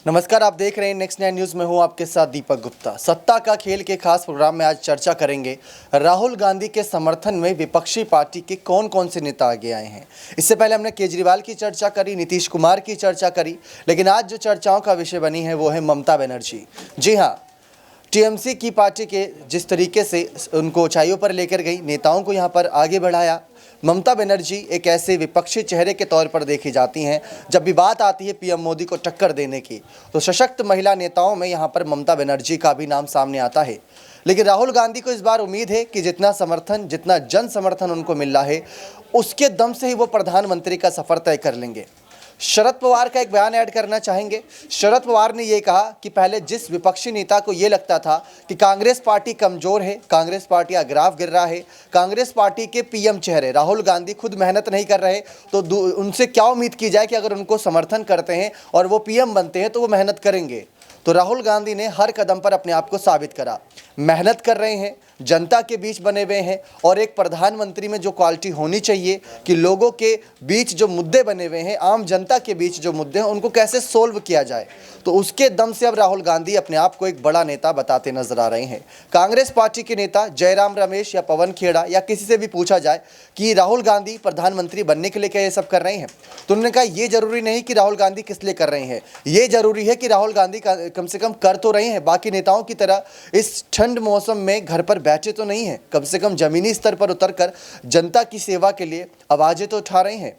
नमस्कार, आप देख रहे हैं नेक्स्ट 9 न्यूज़ में हूं आपके साथ दीपक गुप्ता। सत्ता का खेल के खास प्रोग्राम में आज चर्चा करेंगे राहुल गांधी के समर्थन में विपक्षी पार्टी के कौन कौन से नेता आगे आए हैं। इससे पहले हमने केजरीवाल की चर्चा करी, नीतीश कुमार की चर्चा करी, लेकिन आज जो चर्चाओं का विषय बनी है वो है ममता बनर्जी। जी हाँ, टीएमसी की पार्टी के जिस तरीके से उनको ऊंचाइयों पर लेकर गई, नेताओं को यहाँ पर आगे बढ़ाया। ममता बनर्जी एक ऐसे विपक्षी चेहरे के तौर पर देखी जाती हैं। जब भी बात आती है पीएम मोदी को टक्कर देने की, तो सशक्त महिला नेताओं में यहाँ पर ममता बनर्जी का भी नाम सामने आता है। लेकिन राहुल गांधी को इस बार उम्मीद है कि जितना जन समर्थन उनको मिल रहा है, उसके दम से ही वो प्रधानमंत्री का सफर तय कर लेंगे। शरद पवार का एक बयान ऐड करना चाहेंगे। शरद पवार ने ये कहा कि पहले जिस विपक्षी नेता को ये लगता था कि कांग्रेस पार्टी कमजोर है, कांग्रेस पार्टी का ग्राफ गिर रहा है, कांग्रेस पार्टी के पीएम चेहरे राहुल गांधी खुद मेहनत नहीं कर रहे, तो उनसे क्या उम्मीद की जाए कि अगर उनको समर्थन करते हैं और वो पीएम बनते हैं तो वो मेहनत करेंगे। तो राहुल गांधी ने हर कदम पर अपने आप को साबित करा, मेहनत कर रहे हैं, जनता के बीच बने हुए हैं, और एक प्रधानमंत्री में जो क्वालिटी होनी चाहिए कि लोगों के बीच जो मुद्दे बने हुए हैं, आम जनता के बीच जो मुद्दे हैं उनको कैसे सोल्व किया जाए, तो उसके दम से अब राहुल गांधी अपने आप को एक बड़ा नेता बताते नजर आ रहे हैं। कांग्रेस पार्टी के नेता जयराम रमेश या पवन खेड़ा या किसी से भी पूछा जाए कि राहुल गांधी प्रधानमंत्री बनने के लिए क्या ये सब कर रहे हैं, तो उन्होंने कहा ये जरूरी नहीं कि राहुल गांधी किस लिए कर रहे हैं, ये जरूरी है कि राहुल गांधी कम से कम कर तो रहे हैं, बाकी नेताओं की तरह इस ठंड मौसम में घर पर बैठे तो नहीं हैं, कम से कम जमीनी स्तर पर उतरकर जनता की सेवा के लिए आवाजें तो उठा रहे हैं।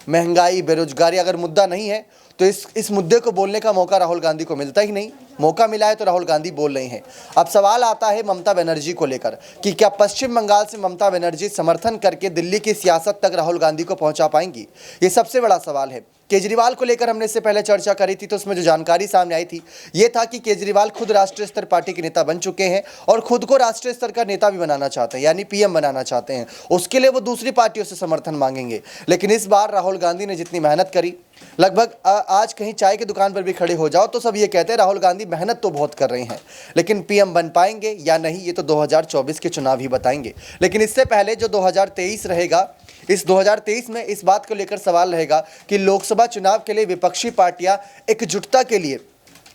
महंगाई, बेरोजगारी अगर मुद्दा नहीं है तो इस मुद्दे को बोलने का मौका राहुल गांधी को मिलता ही नहीं। मौका मिला है तो राहुल गांधी बोल रहे हैं। अब सवाल आता है ममता बनर्जी को लेकर कि क्या पश्चिम बंगाल से ममता बनर्जी समर्थन करके दिल्ली की सियासत तक राहुल गांधी को पहुंचा पाएंगी, ये सबसे बड़ा सवाल है। केजरीवाल को लेकर हमने इससे पहले चर्चा करी थी, तो उसमें जो जानकारी सामने आई थी ये था कि केजरीवाल खुद राष्ट्रीय स्तर पार्टी के नेता बन चुके हैं और खुद को राष्ट्रीय स्तर का नेता भी बनाना चाहते हैं, यानी पीएम बनाना चाहते हैं। उसके लिए वो दूसरी पार्टियों से समर्थन मांगेंगे। लेकिन इस बार राहुल गांधी ने जितनी मेहनत करी, लगभग आज कहीं चाय की दुकान पर भी खड़े हो जाओ तो सब ये कहते हैं राहुल गांधी मेहनत तो बहुत कर रहे हैं, लेकिन पीएम बन पाएंगे या नहीं ये तो 2024 के चुनाव ही बताएंगे। लेकिन इससे पहले जो 2023 रहेगा, इस 2023 में इस बात को लेकर सवाल रहेगा कि लोकसभा चुनाव के लिए विपक्षी पार्टियां एकजुटता के लिए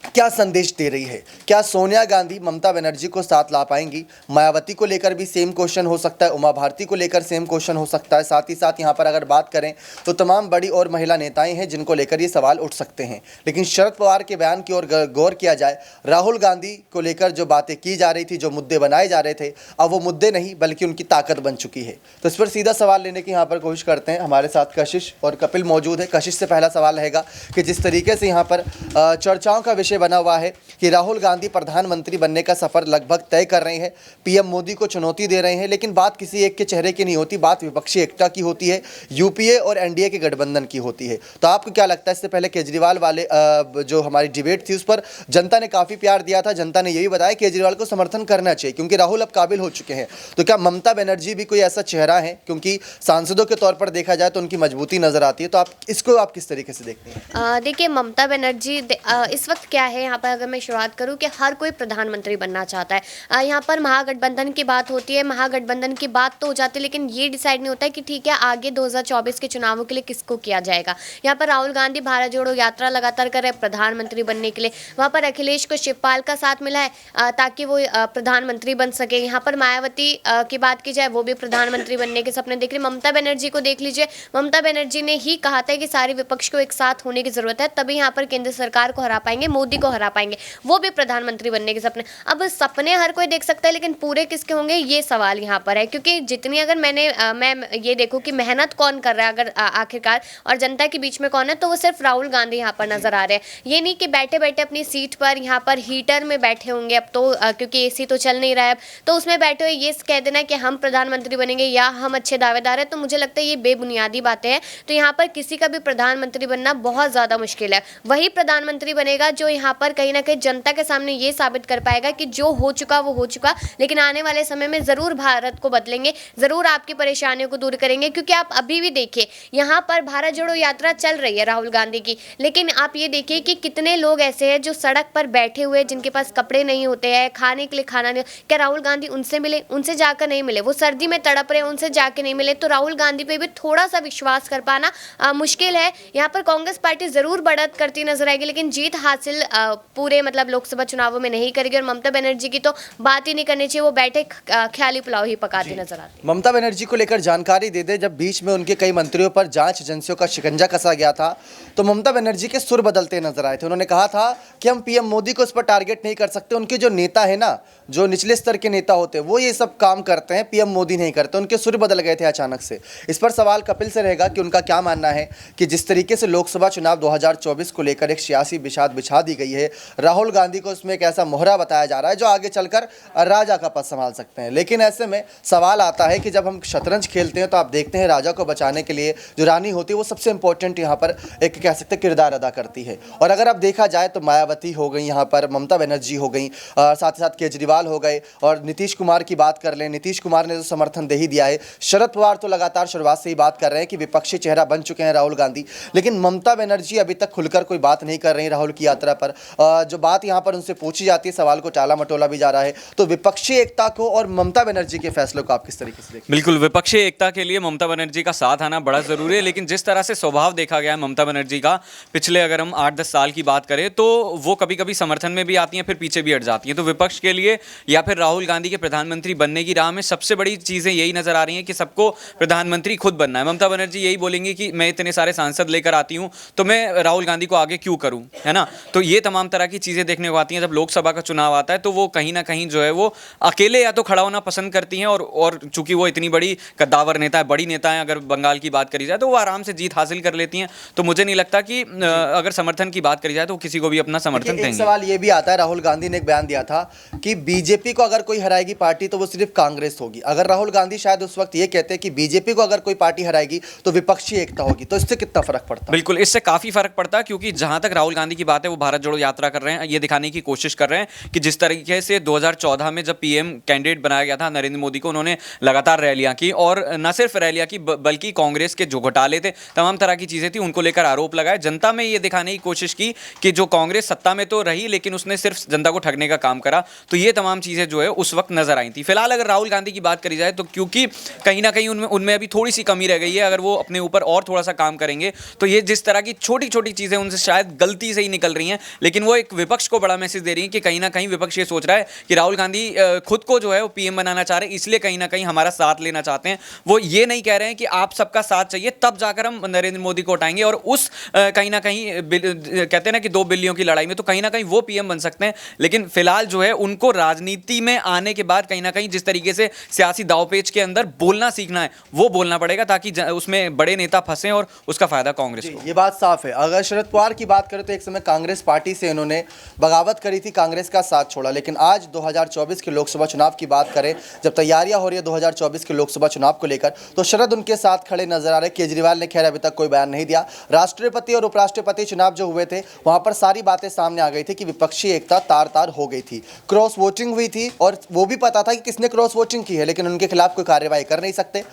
क्या संदेश दे रही है। क्या सोनिया गांधी ममता बनर्जी को साथ ला पाएंगी? मायावती को लेकर भी सेम क्वेश्चन हो सकता है, उमा भारती को लेकर सेम क्वेश्चन हो सकता है। साथ ही साथ यहाँ पर अगर बात करें तो तमाम बड़ी और महिला नेताएं हैं जिनको लेकर ये सवाल उठ सकते हैं। लेकिन शरद पवार के बयान की ओर गौर किया जाए, राहुल गांधी को लेकर जो बातें की जा रही थी, जो मुद्दे बनाए जा रहे थे, अब वो मुद्दे नहीं बल्कि उनकी ताकत बन चुकी है। तो इस पर सीधा सवाल लेने की यहाँ पर कोशिश करते हैं। हमारे साथ कशिश और कपिल मौजूद है। कशिश से पहला सवाल रहेगा कि जिस तरीके से यहाँ पर चर्चाओं का विषय बना हुआ है कि राहुल गांधी प्रधानमंत्री बनने का सफर लगभग तय कर रहे हैं, पीएम मोदी को चुनौती दे रहे हैं, लेकिन बात किसी एक के चेहरे की नहीं होती, बात विपक्षी एकता की होती है, यूपीए और एनडीए के गठबंधन की होती है। तो आपको क्या लगता है, इससे पहले केजरीवाल वाले जो हमारी डिबेट थी उस पर जनता ने काफ़ी प्यार दिया था, जनता ने यही बताया केजरीवाल को समर्थन करना चाहिए क्योंकि राहुल अब काबिल हो चुके हैं। तो क्या ममता बनर्जी भी कोई ऐसा चेहरा है, क्योंकि सांसदों के तौर पर देखा जाए तो उनकी मजबूती नजर आती है, तो आप इसको किस तरीके से देखते हैं? देखिए, ममता बनर्जी इस वक्त क्या है, यहाँ पर अगर मैं शुरुआत करूं कि हर कोई प्रधानमंत्री बनना चाहता है। यहाँ पर महागठबंधन की बात होती है, महागठबंधन की बात तो हो जाती है, लेकिन ये डिसाइड नहीं होता है कि ठीक है आगे 2024 के चुनावों के लिए किसको किया जाएगा। यहाँ पर राहुल गांधी भारत जोड़ो यात्रा लगातार कर रहे हैं प्रधानमंत्री बनने के लिए। वहाँ पर अखिलेश को शिवपाल का साथ मिला है ताकि वो प्रधानमंत्री बन सके। यहाँ पर मायावती की बात की जाए, वो भी प्रधानमंत्री बनने के सपने देख रही। ममता बनर्जी को देख लीजिए, ममता बनर्जी ने ही कहा था कि सारे विपक्ष को एक साथ होने की जरूरत है, तभी यहाँ पर केंद्र सरकार को हरा पाएंगे, मोदी को हरा पाएंगे। वो भी प्रधानमंत्री बनने के सपने। अब सपने हर कोई देख सकता है, लेकिन पूरे किसके होंगे ये सवाल यहाँ पर है, क्योंकि जितनी अगर मैं ये देखूँ कि मेहनत कौन कर रहा है अगर आखिरकार और जनता के बीच में कौन है, तो वो सिर्फ राहुल गांधी यहाँ पर नजर आ रहे हैं। ये नहीं कि बैठे बैठे अपनी सीट पर यहाँ पर हीटर में बैठे होंगे अब तो, क्योंकि एसी तो चल नहीं रहा है अब, तो उसमें बैठे हुए ये कह देना कि हम प्रधानमंत्री बनेंगे या हम अच्छे दावेदार हैं, तो मुझे लगता है ये बेबुनियादी बातें हैं। तो यहाँ पर किसी का भी प्रधानमंत्री बनना बहुत ज़्यादा मुश्किल है। वही प्रधानमंत्री बनेगा जो यहाँ पर कहीं ना कहीं जनता के सामने ये साबित कर पाएगा कि जो हो चुका वो हो चुका, लेकिन आने वाले समय में ज़रूर भारत को बदलेंगे, ज़रूर आपकी परेशानियों को दूर करेंगे। क्योंकि आप अभी भी देखिए, यहाँ पर भारत जोड़ो यात्रा चल रही है राहुल गांधी की, लेकिन आप ये देखिए कि कितने लोग ऐसे हैं जो सड़क पर बैठे हुए, जिनके पास कपड़े नहीं होते हैं, खाने के लिए खाना नहीं। क्या राहुल गांधी उनसे मिले? उनसे जाकर नहीं मिले। वो सर्दी में तड़प रहे हैं, उनसे जाके नहीं मिले। तो राहुल गांधी पे भी थोड़ा सा विश्वास कर पाना मुश्किल है। यहाँ पर कांग्रेस पार्टी ज़रूर बढ़त करती नजर आएगी, लेकिन जीत हासिल पूरे मतलब लोकसभा चुनावों में नहीं करेगी। और ममता बनर्जी की तो बात ही नहीं करनी चाहिए, वो बैठे ख्याली पुलाव ही पकाती नजर आती है। ममता बनर्जी को लेकर जानकारी दे दे, जब बीच में उनके कई मंत्रियों पर जांच एजेंसियों का शिकंजा कसा गया था तो ममता बनर्जी के सुर बदलते नजर आए थे। उन्होंने कहा था कि हम पीएम मोदी को इस पर टारगेट नहीं कर सकते, उनके जो नेता है ना, जो निचले स्तर के नेता होते हैं वो ये सब काम करते हैं, पीएम मोदी नहीं करते। उनके सुर बदल गए थे अचानक से। इस पर सवाल कपिल से रहेगा कि उनका क्या मानना है कि जिस तरीके से लोकसभा चुनाव 2024 को लेकर एक सियासी बिछाद बिछा दी गई है, राहुल गांधी को उसमें एक ऐसा मोहरा बताया जा रहा है जो आगे चलकर राजा का पद संभाल सकते हैं। लेकिन ऐसे में सवाल आता है कि जब हम शतरंज खेलते हैं तो आप देखते हैं राजा को बचाने के लिए जो रानी होती है वो सबसे इंपॉर्टेंट यहाँ पर एक कह सकते हैं किरदार अदा करती है। और अगर आप देखा जाए तो मायावती हो गई, यहाँ पर ममता बनर्जी हो गई, साथ ही साथ केजरीवाल हो गए, और नीतीश कुमार की बात कर लें, नीतीश कुमार ने तो समर्थन दे ही दिया है। शरद पवार तो लगातार शुरुआत से ही बात कर रहे हैं कि विपक्षी चेहरा बन चुके हैं राहुल गांधी। लेकिन ममता बनर्जी अभी तक खुलकर कोई बात नहीं कर रही राहुल की यात्रा पर। जो बात यहाँ पर उनसे पूछी जाती है, सवाल को टाला मटोला भी जा रहा है। तो विपक्षी एकता को और ममता बनर्जी के फैसले को आप किस तरीके से देखते हैं? बिल्कुल, विपक्षी एकता के लिए ममता बनर्जी का साथ आना बड़ा ज़रूरी है। लेकिन जिस तरह से स्वभाव देखा गया है ममता बनर्जी का, पिछले अगर हम 8-10 साल की बात करें तो वो कभी कभी समर्थन में भी आती हैं, फिर पीछे भी हट जाती हैं। तो विपक्ष के लिए या फिर राहुल गांधी के प्रधानमंत्री बनने की राह में सबसे बड़ी चीज़ें यही नज़र आ रही हैं कि सबको प्रधानमंत्री खुद बनना है। ममता बनर्जी यही बोलेंगी कि मैं इतने सारे सांसद लेकर आती हूँ तो मैं राहुल गांधी को आगे क्यों करूँ, है ना। तो ये तमाम तरह की चीज़ें देखने को आती हैं। जब लोकसभा का चुनाव आता है तो वो कहीं ना कहीं जो है वो अकेले या तो खड़ा होना पसंद करती हैं, और चूंकि वो इतनी बड़ी कद्दावर नेता है, बड़ी नेता है, अगर बंगाल की बात करी जाए तो वो आराम से जीत हासिल कर लेती हैं। तो मुझे नहीं लगता कि अगर समर्थन की बात करी जाए तो किसी को भी अपना समर्थन देंगे। सवाल ये भी आता है, राहुल गांधी ने एक बयान दिया था कि बीजेपी को अगर कोई हराएगी पार्टी तो वो सिर्फ कांग्रेस होगी। अगर राहुल गांधी शायद उस वक्त ये कहते हैं कि बीजेपी को अगर कोई पार्टी हराएगी तो विपक्षी एकता होगी, तो इससे कितना फर्क पड़ता है? बिल्कुल, इससे काफी फर्क पड़ता है, क्योंकि जहां तक राहुल गांधी की बात है वो भारत जोड़ो यात्रा कर रहे हैं, ये दिखाने की कोशिश कर रहे हैं कि जिस तरीके से 2014 में जब पीएम कैंडिडेट बनाया गया था नरेंद्र मोदी को, उन्होंने लगातार रैलियां की, और न सिर्फ रैलियां की बल्कि कांग्रेस के जो घोटाले थे, तमाम तरह की चीजें थी, उनको लेकर आरोप लगाए। जनता में ये दिखाने की कोशिश की कि जो कांग्रेस सत्ता में तो रही लेकिन उसने सिर्फ जनता को ठगने का काम करा। तो ये तमाम चीजें जो है उस वक्त नजर आई थी। फिलहाल अगर राहुल गांधी की बात करी जाए तो क्योंकि कहीं ना कहीं उनमें अभी थोड़ी सी कमी रह गई है, अगर वो अपने ऊपर और थोड़ा सा काम करेंगे तो ये जिस तरह की छोटी छोटी चीजें उनसे शायद गलती से ही निकल रही हैं, लेकिन वो एक विपक्ष को बड़ा मैसेज दे रही है कि कहीं ना कहीं विपक्ष ये सोच रहा है कि राहुल गांधी खुद को जो है वो पीएम बनाना चाह रहे हैं, इसलिए कहीं ना कहीं हमारा साथ लेना चाहते हैं। वो ये नहीं कह रहे हैं कि आप सबका साथ चाहिए तब जाकर हम नरेंद्र मोदी को उठाएंगे, और उस कहीं ना कहीं कहते हैं ना कि 2 बिल्लियों की लड़ाई में तो कहीं ना कहीं वो पीएम बन सकते हैं। लेकिन फिलहाल जो है उनको राजनीति में आने के बाद कहीं ना कहीं जिस तरीके से सियासी दावपेच के अंदर बोलना सीखना है वो बोलना पड़ेगा, ताकि उसमें बड़े नेता फंसे और उसका फायदा कांग्रेस को। ये बात साफ है। अगर शरद पवार की बात करें तो एक समय कांग्रेस पार्टी से इन्होंने बगावत करी थी, कांग्रेस का साथ छोड़ा। लेकिन आज 2024 के लोकसभा चुनाव की बात करें, जब तैयारियां हो रही है 2024 के लोकसभा चुनाव को लेकर, तो शरद उनके साथ खड़े नजर आ रहे। केजरीवाल ने खैर अभी तक कोई बयान नहीं दिया। राष्ट्रपति और उपराष्ट्रपति चुनाव जो हुए थे वहां पर सारी बातें सामने आ गई थी कि विपक्षी एकता तार तार हो गई थी, क्रॉस वोटिंग हुई थी, और वो भी पता था कि किसने क्रॉस वोटिंग की है, लेकिन उनके खिलाफ कोई कार्रवाई कर नहीं सकते।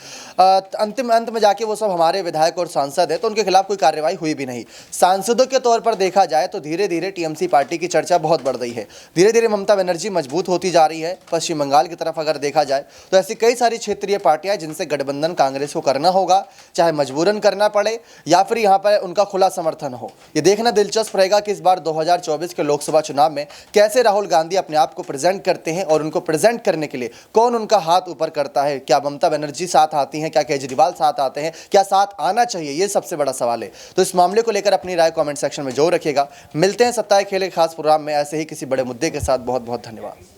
अंत में जाके वो सब हमारे विधायक और सांसद है, तो उनके खिलाफ कोई कार्रवाई हुई भी नहीं। सांसदों के तौर पर देखा जाए तो धीरे धीरे टीएमसी पार्टी की चर्चा बहुत बढ़ रही है। धीरे धीरे ममता बनर्जी मजबूत होती जा रही है। पश्चिम बंगाल की तरफ अगर देखा जाए तो ऐसी कई सारी क्षेत्रीय पार्टियां जिनसे गठबंधन कांग्रेस को करना होगा, चाहे मजबूरन करना पड़े या फिर यहाँ पर उनका खुला समर्थन हो। ये देखना दिलचस्प रहेगा कि इस बार 2024 के लोकसभा चुनाव में कैसे राहुल गांधी अपने आप को प्रेजेंट करते हैं, और उनको प्रेजेंट करने के लिए कौन उनका हाथ ऊपर करता है। क्या ममता बनर्जी साथ आती हैं, क्या केजरीवाल साथ आते हैं, क्या साथ आना चाहिए, ये सबसे बड़ा सवाल है। तो इस मामले को लेकर अपनी राय कमेंट सेक्शन में जरूर रखिएगा। मिलते हैं सप्ताह खेल के खास प्रोग्राम में ऐसे ही किसी बड़े मुद्दे के साथ। बहुत बहुत धन्यवाद।